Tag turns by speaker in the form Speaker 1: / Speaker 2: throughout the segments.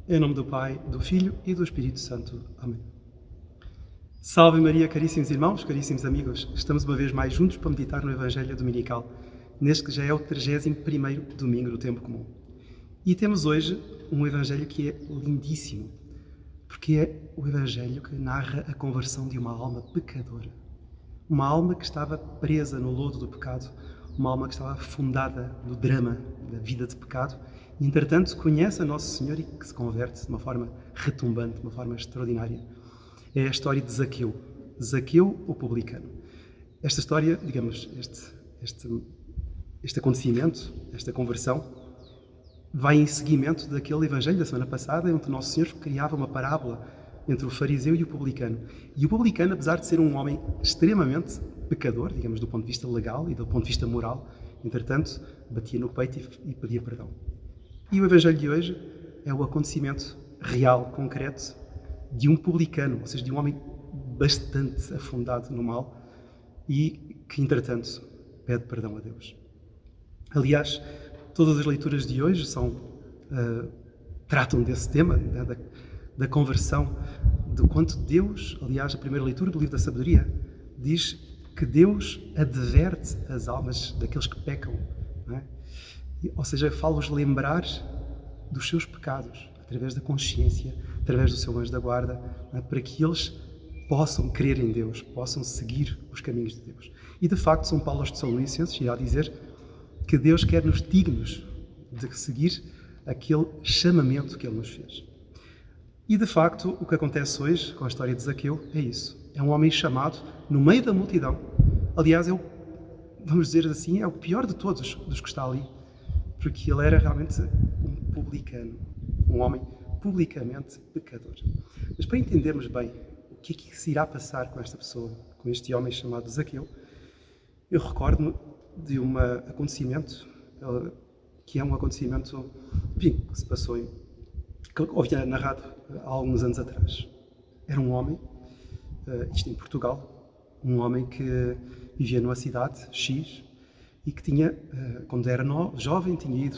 Speaker 1: Em nome do Pai, do Filho e do Espírito Santo. Amém. Salve Maria, caríssimos irmãos, caríssimos amigos. Estamos uma vez mais juntos para meditar no Evangelho Dominical, neste que já é o 31º domingo do tempo comum. E temos hoje um Evangelho que é lindíssimo, porque é o Evangelho que narra a conversão de uma alma pecadora. Uma alma que estava presa no lodo do pecado, uma alma que estava afundada no drama da vida de pecado, e, entretanto, conhece a Nosso Senhor e que se converte de uma forma retumbante, de uma forma extraordinária. É a história de Zaqueu. Zaqueu, o publicano. Esta história, digamos, este acontecimento, esta conversão, vai em seguimento daquele Evangelho da semana passada, onde Nosso Senhor criava uma parábola entre o fariseu e o publicano. E o publicano, apesar de ser um homem extremamente pecador, digamos, do ponto de vista legal e do ponto de vista moral, entretanto, batia no peito e pedia perdão. E o Evangelho de hoje é o acontecimento real, concreto, de um publicano, ou seja, de um homem bastante afundado no mal e que, entretanto, pede perdão a Deus. Aliás, todas as leituras de hoje tratam desse tema, da conversão, de quanto Deus, aliás, a primeira leitura do livro da Sabedoria, diz que Deus adverte as almas daqueles que pecam, não é? Ou seja, fala-os lembrar dos seus pecados, através da consciência, através do seu anjo da guarda, não é? Para que eles possam crer em Deus, possam seguir os caminhos de Deus. E, de facto, São Paulo aos Tessalonicenses irá dizer que Deus quer-nos dignos de seguir aquele chamamento que Ele nos fez. E, de facto, o que acontece hoje com a história de Zaqueu é isso. É um homem chamado no meio da multidão. Aliás, vamos dizer assim, é o pior de todos dos que está ali, porque ele era realmente um publicano, um homem publicamente pecador. Mas para entendermos bem o que é que se irá passar com esta pessoa, com este homem chamado Zaqueu, eu recordo-me de um acontecimento, que é um acontecimento, enfim, que se passou, que eu ouvi narrado há alguns anos atrás. Era um homem, isto em Portugal, um homem que vivia numa cidade X e que tinha, quando era jovem, tinha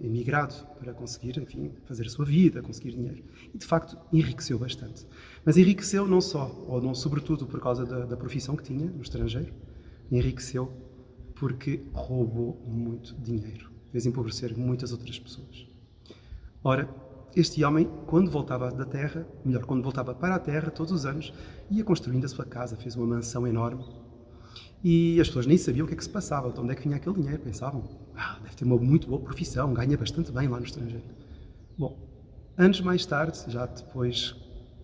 Speaker 1: emigrado para conseguir, enfim, fazer a sua vida, conseguir dinheiro. E, de facto, enriqueceu bastante. Mas enriqueceu não só, ou não sobretudo por causa da profissão que tinha no estrangeiro, enriqueceu porque roubou muito dinheiro, fez empobrecer muitas outras pessoas. Ora, este homem, quando voltava para a terra, todos os anos, ia construindo a sua casa, fez uma mansão enorme. E as pessoas nem sabiam o que é que se passava, de onde é que vinha aquele dinheiro. Pensavam, deve ter uma muito boa profissão, ganha bastante bem lá no estrangeiro. Bom, anos mais tarde, já depois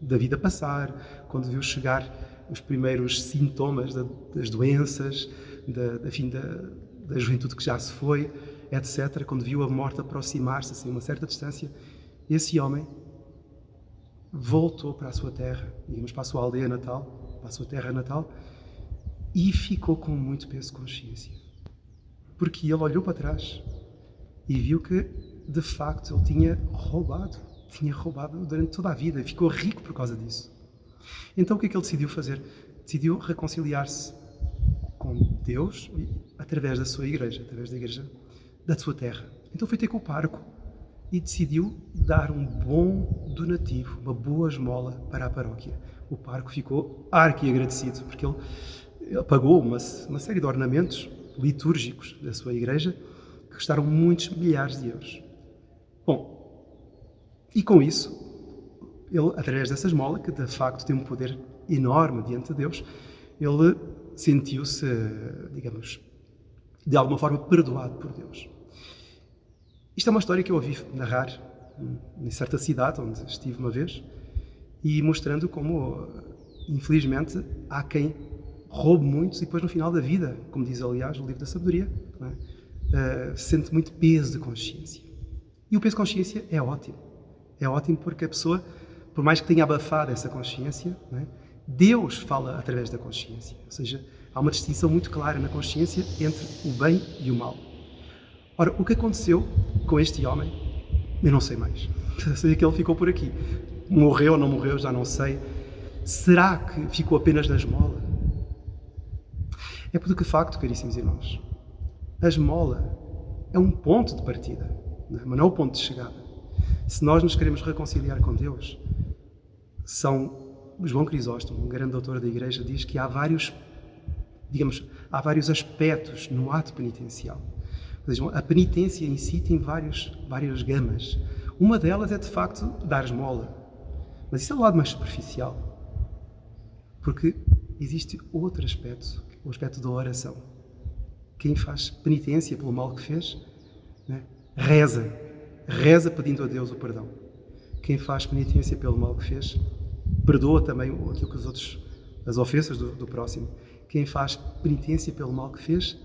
Speaker 1: da vida passar, quando viu chegar os primeiros sintomas das doenças, da juventude que já se foi, etc., quando viu a morte aproximar-se assim, a uma certa distância, esse homem voltou para a sua terra, digamos, para a sua aldeia natal, para a sua terra natal, e ficou com muito peso de consciência. Porque ele olhou para trás e viu que, de facto, ele tinha roubado durante toda a vida e ficou rico por causa disso. Então o que é que ele decidiu fazer? Decidiu reconciliar-se com Deus através da sua igreja, através da igreja da sua terra. Então foi ter com o pároco e decidiu dar um bom donativo, uma boa esmola para a paróquia. O pároco ficou arquiagradecido, porque ele pagou uma série de ornamentos litúrgicos da sua igreja que custaram muitos milhares de euros. Bom, e com isso, ele, através dessa esmola, que de facto tem um poder enorme diante de Deus, ele sentiu-se, digamos, de alguma forma perdoado por Deus. Isto é uma história que eu ouvi narrar em certa cidade onde estive uma vez e mostrando como, infelizmente, há quem roube muito e depois no final da vida, como diz aliás o livro da Sabedoria, sente muito peso de consciência. E o peso de consciência é ótimo. É ótimo porque a pessoa, por mais que tenha abafado essa consciência, Deus fala através da consciência. Ou seja, há uma distinção muito clara na consciência entre o bem e o mal. Ora, o que aconteceu com este homem, eu não sei mais. Sei que ele ficou por aqui. Morreu ou não morreu, já não sei. Será que ficou apenas na esmola? É porque, de facto, caríssimos irmãos, a esmola é um ponto de partida, mas não é o ponto de chegada. Se nós nos queremos reconciliar com Deus, João Crisóstomo, um grande doutor da Igreja, diz que há vários aspectos no ato penitencial. Ou seja, a penitência em si tem várias gamas. Uma delas é, de facto, dar esmola. Mas isso é o lado mais superficial. Porque existe outro aspecto, o aspecto da oração. Quem faz penitência pelo mal que fez, né, reza pedindo a Deus o perdão. Quem faz penitência pelo mal que fez, perdoa também aquilo que as ofensas do próximo. Quem faz penitência pelo mal que fez,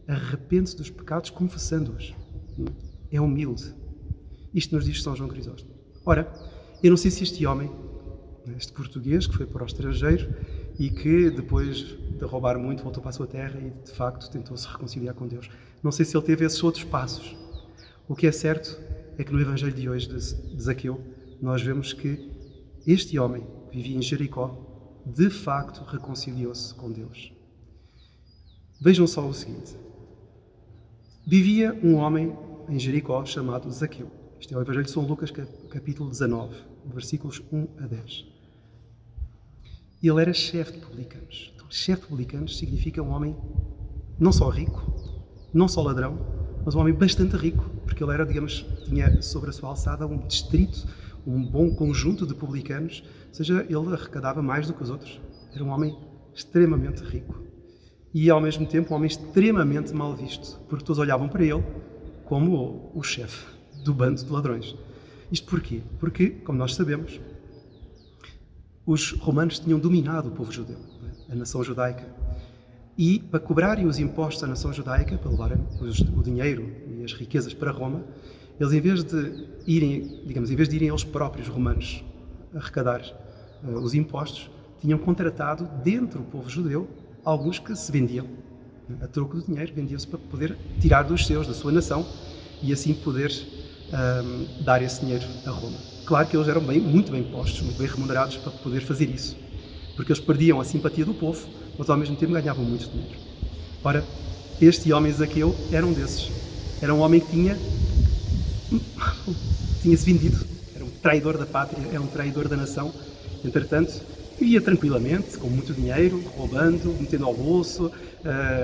Speaker 1: arrepende-se dos pecados confessando-os. É humilde. Isto nos diz São João Crisóstomo. Ora, eu não sei se este homem, este português que foi para o estrangeiro e que depois de roubar muito voltou para a sua terra e de facto tentou se reconciliar com Deus, não sei se ele teve esses outros passos. O que é certo é que no Evangelho de hoje de Zaqueu nós vemos que este homem vivia em Jericó, de facto reconciliou-se com Deus. Vejam só o seguinte: vivia um homem em Jericó chamado Zaqueu. Este é o Evangelho de São Lucas, capítulo 19, versículos 1 a 10. Ele era chefe de publicanos. Então, chefe de publicanos significa um homem não só rico, não só ladrão, mas um homem bastante rico, porque ele era, tinha sobre a sua alçada um distrito, um bom conjunto de publicanos, ou seja, ele arrecadava mais do que os outros. Era um homem extremamente rico. E, ao mesmo tempo, um homem extremamente mal visto, porque todos olhavam para ele como o chefe do bando de ladrões. Isto porquê? Porque, como nós sabemos, os romanos tinham dominado o povo judeu, a nação judaica. E, para cobrarem os impostos à nação judaica, para levarem o dinheiro e as riquezas para Roma, eles, em vez de irem eles próprios, romanos, arrecadar os impostos, tinham contratado, dentro do povo judeu, alguns que se vendiam. A troco do dinheiro, vendiam-se para poder tirar dos seus, da sua nação, e assim poder dar esse dinheiro a Roma. Claro que eles eram muito bem postos, muito bem remunerados para poder fazer isso, porque eles perdiam a simpatia do povo, mas ao mesmo tempo ganhavam muito dinheiro. Ora, este homem Zaqueu era um desses. Era um homem que tinha-se vendido, era um traidor da pátria, era um traidor da nação. Entretanto, vivia tranquilamente, com muito dinheiro, roubando, metendo ao bolso,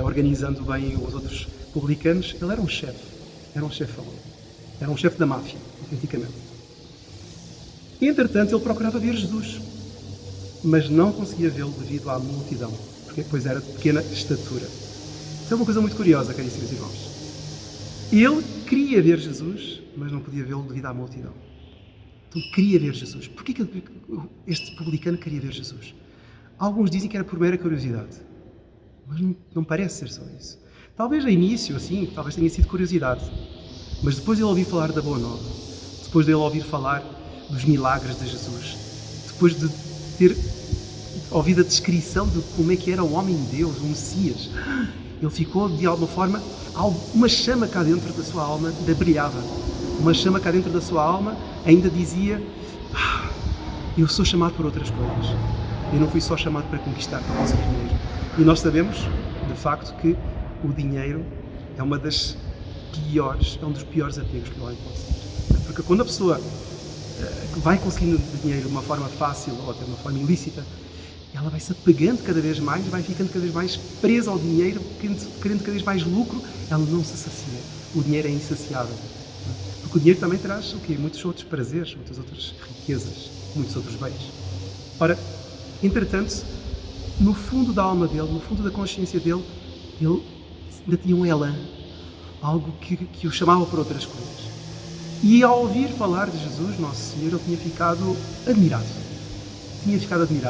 Speaker 1: organizando bem os outros publicanos. Ele era um chefão, era um chefe da máfia, autenticamente. Entretanto, ele procurava ver Jesus, mas não conseguia vê-lo devido à multidão, porque pois era de pequena estatura. Isso é uma coisa muito curiosa, caríssimos irmãos. Ele queria ver Jesus, mas não podia vê-lo devido à multidão. Então queria ver Jesus. Porquê que este publicano queria ver Jesus? Alguns dizem que era por mera curiosidade, mas não parece ser só isso. Talvez a início, assim, talvez tenha sido curiosidade, mas depois de ele ouvir falar da Boa Nova, depois de ele ouvir falar dos milagres de Jesus, depois de ter ouvido a descrição de como é que era o homem de Deus, o Messias, ele ficou, de alguma forma, uma chama cá dentro da sua alma ainda brilhava. Uma chama cá dentro da sua alma ainda dizia: eu sou chamado por outras coisas. Eu não fui só chamado para conquistar, para conseguir dinheiro. E nós sabemos, de facto, que o dinheiro é um dos piores apegos que o homem pode ter. Porque quando a pessoa vai conseguindo dinheiro de uma forma fácil ou até de uma forma ilícita, ela vai se apegando cada vez mais, vai ficando cada vez mais presa ao dinheiro, querendo cada vez mais lucro, ela não se sacia. O dinheiro é insaciável. Porque o dinheiro também traz muitos outros prazeres, muitas outras riquezas, muitos outros bens. Ora, entretanto, no fundo da alma dele, no fundo da consciência dele, ele ainda tinha um elan, algo que o chamava por outras coisas. E ao ouvir falar de Jesus, Nosso Senhor, ele tinha ficado admirado.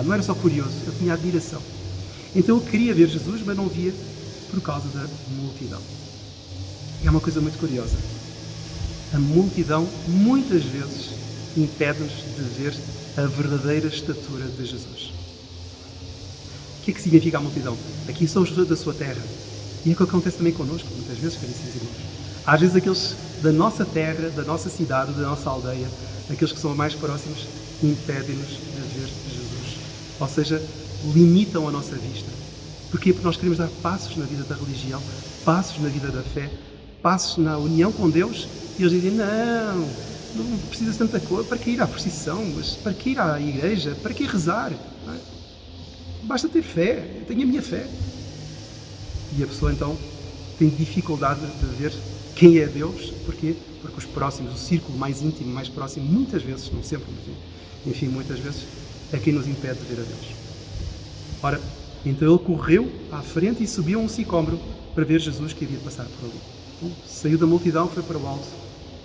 Speaker 1: Não era só curioso, ele tinha admiração. Então ele queria ver Jesus, mas não via por causa da multidão. E é uma coisa muito curiosa. A multidão, muitas vezes, impede-nos de ver a verdadeira estatura de Jesus. O que é que significa a multidão? Aqui são os da sua terra. E é o que acontece também connosco, muitas vezes, caríssimos irmãos. Às vezes aqueles da nossa terra, da nossa cidade, da nossa aldeia, aqueles que são mais próximos, impedem-nos de ver Jesus. Ou seja, limitam a nossa vista. Porquê? Porque nós queremos dar passos na vida da religião, passos na vida da fé, passos na união com Deus, e eles dizem: não, não precisa de tanta coisa. Para que ir à procissão? Mas para que ir à igreja? Para que rezar? Não é? Basta ter fé. Eu tenho a minha fé. E a pessoa então tem dificuldade de ver quem é Deus. Porquê? Porque os próximos, o círculo mais íntimo, mais próximo, muitas vezes, não sempre, mas enfim, muitas vezes, é quem nos impede de ver a Deus. Ora, então ele correu à frente e subiu a um sicômoro para ver Jesus que havia de passar por ali. Então, saiu da multidão, foi para o alto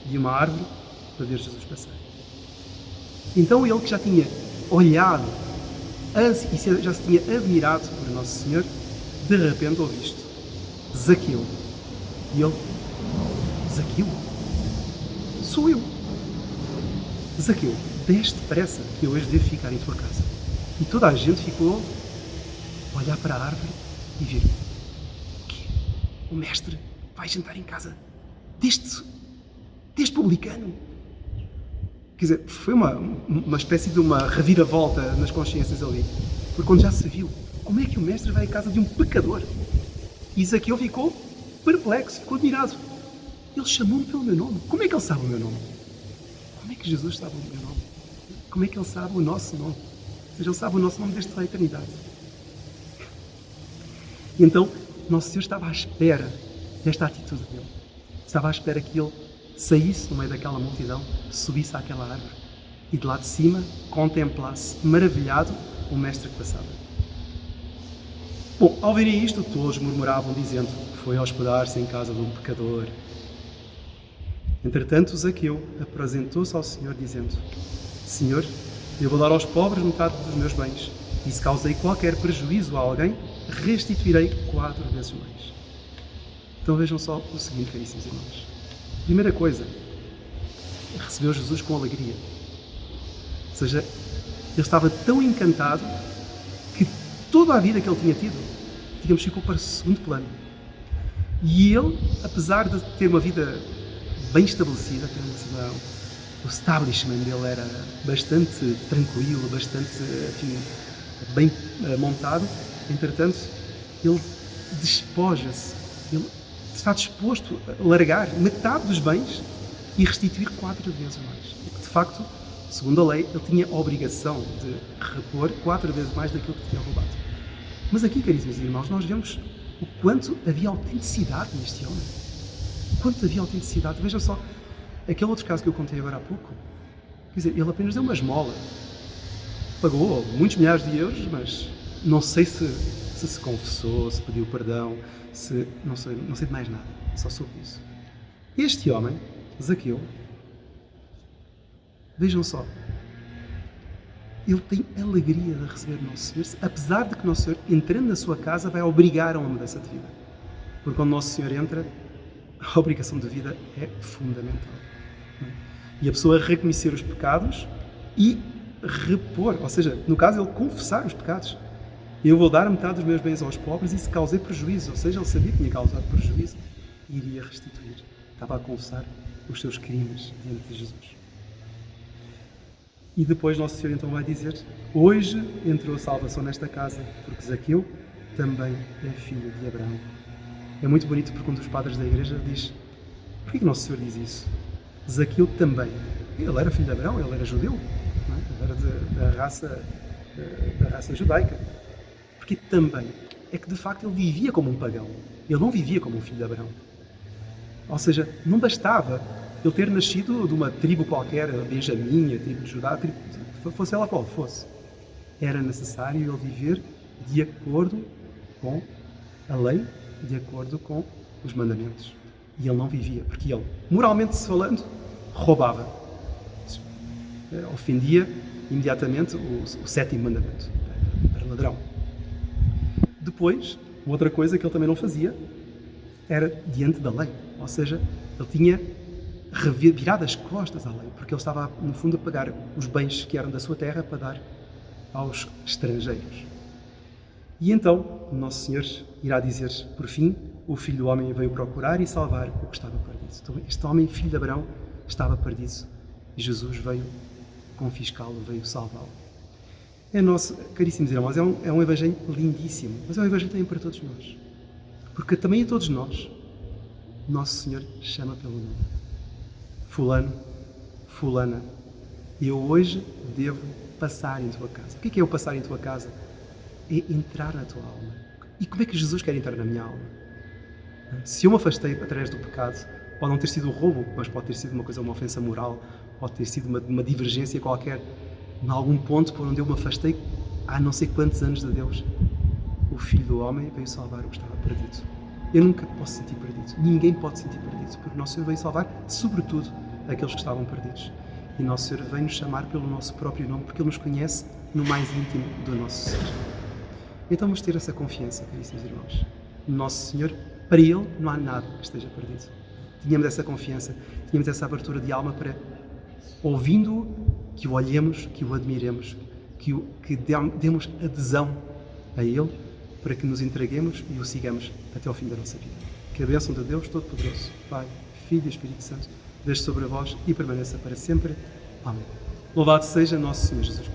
Speaker 1: de uma árvore para ver Jesus passar. Então ele que já tinha olhado e já se tinha admirado por Nosso Senhor, de repente ouve isto: Zaqueu. E ele: Zaqueu? Sou eu. Zaqueu, desce depressa, que eu hoje devo ficar em tua casa. E toda a gente ficou a olhar para a árvore e ver: o quê? O mestre vai jantar em casa deste publicano? Quer dizer, foi uma espécie de uma reviravolta nas consciências ali. Porque quando já se viu, como é que o mestre vai à casa de um pecador? E Zaqueu ficou perplexo, ficou admirado. Ele chamou-me pelo meu nome. Como é que ele sabe o meu nome? Como é que Jesus sabe o meu nome? Como é que ele sabe o nosso nome? Ou seja, ele sabe o nosso nome desde a eternidade. E então, Nosso Senhor estava à espera desta atitude dele. Estava à espera que ele saísse no meio daquela multidão, subisse àquela árvore e de lá de cima contemplasse, maravilhado, o mestre que passava. Bom, ao verem isto, todos murmuravam, dizendo: foi hospedar-se em casa de um pecador. Entretanto, Zaqueu apresentou-se ao Senhor, dizendo: Senhor, eu vou dar aos pobres metade dos meus bens, e se causei qualquer prejuízo a alguém, restituirei 4 vezes mais. Então vejam só o seguinte, caríssimos irmãos. Primeira coisa, recebeu Jesus com alegria. Ou seja, ele estava tão encantado que toda a vida que ele tinha tido, digamos, ficou para o segundo plano. E ele, apesar de ter uma vida bem estabelecida, o establishment dele era bastante tranquilo, bastante, enfim, bem montado, entretanto, ele despoja-se, ele está disposto a largar metade dos bens e restituir 4 vezes mais. Porque, de facto, segundo a lei, ele tinha a obrigação de repor 4 vezes mais daquilo que tinha roubado. Mas aqui, caríssimos irmãos, nós vemos o quanto havia autenticidade neste homem. O quanto havia autenticidade. Vejam só, aquele outro caso que eu contei agora há pouco, quer dizer, ele apenas deu uma esmola. Pagou muitos milhares de euros, mas não sei se confessou, se pediu perdão, não sei de mais nada, só soube disso. Este homem, Zaqueu, vejam só, ele tem alegria de receber o Nosso Senhor, apesar de que o Nosso Senhor, entrando na sua casa, vai obrigar a uma mudança de vida. Porque quando o Nosso Senhor entra, a obrigação de vida é fundamental. E a pessoa reconhecer os pecados e repor, ou seja, no caso, ele confessar os pecados. Eu vou dar metade dos meus bens aos pobres e se causei prejuízo, ou seja, ele sabia que tinha causado prejuízo, iria restituir. Estava a confessar os seus crimes diante de Jesus. E depois Nosso Senhor então vai dizer: hoje entrou a salvação nesta casa, porque Zaqueu também é filho de Abraão. É muito bonito porque um dos padres da igreja diz: porquê que Nosso Senhor diz isso? Zaqueu também. Ele era filho de Abraão, ele era judeu, não é? Ele era da raça judaica. Porque também é que de facto ele vivia como um pagão. Ele não vivia como um filho de Abraão. Ou seja, não bastava ele ter nascido de uma tribo qualquer, Benjamim, a tribo de Judá, fosse ela qual fosse. Era necessário ele viver de acordo com a lei, de acordo com os mandamentos. E ele não vivia, porque ele, moralmente falando, roubava. Ofendia imediatamente o 7º mandamento. Era ladrão. Depois, outra coisa que ele também não fazia era diante da lei. Ou seja, ele tinha virado as costas à lei, porque ele estava, no fundo, a pagar os bens que eram da sua terra para dar aos estrangeiros. E então, o Nosso Senhor irá dizer, por fim, o Filho do Homem veio procurar e salvar o que estava perdido. Então, este homem, filho de Abraão, estava perdido. E Jesus veio confiscá-lo, veio salvá-lo. Caríssimos irmãos, é um evangelho lindíssimo, mas é um evangelho também para todos nós. Porque também a todos nós, Nosso Senhor chama pelo nome. Fulano, fulana, eu hoje devo passar em tua casa. O que é eu passar em tua casa? É entrar na tua alma. E como é que Jesus quer entrar na minha alma? Se eu me afastei através do pecado, pode não ter sido o roubo, mas pode ter sido uma ofensa moral, pode ter sido uma divergência qualquer, em algum ponto por onde eu me afastei há não sei quantos anos de Deus. O Filho do Homem veio salvar o que estava perdido. Eu nunca posso sentir perdido. Ninguém pode sentir perdido, porque o nosso Senhor veio salvar, sobretudo, aqueles que estavam perdidos. E o nosso Senhor veio nos chamar pelo nosso próprio nome, porque Ele nos conhece no mais íntimo do nosso ser. Então vamos ter essa confiança, caríssimos irmãos. No nosso Senhor, para Ele, não há nada que esteja perdido. Tínhamos essa confiança, tínhamos essa abertura de alma para, ouvindo-o, que o olhemos, que o admiremos, que demos adesão a Ele, para que nos entreguemos e o sigamos até ao fim da nossa vida. Que a bênção de Deus Todo-Poderoso, Pai, Filho e Espírito Santo, desde sobre vós e permaneça para sempre. Amém. Louvado seja nosso Senhor Jesus Cristo.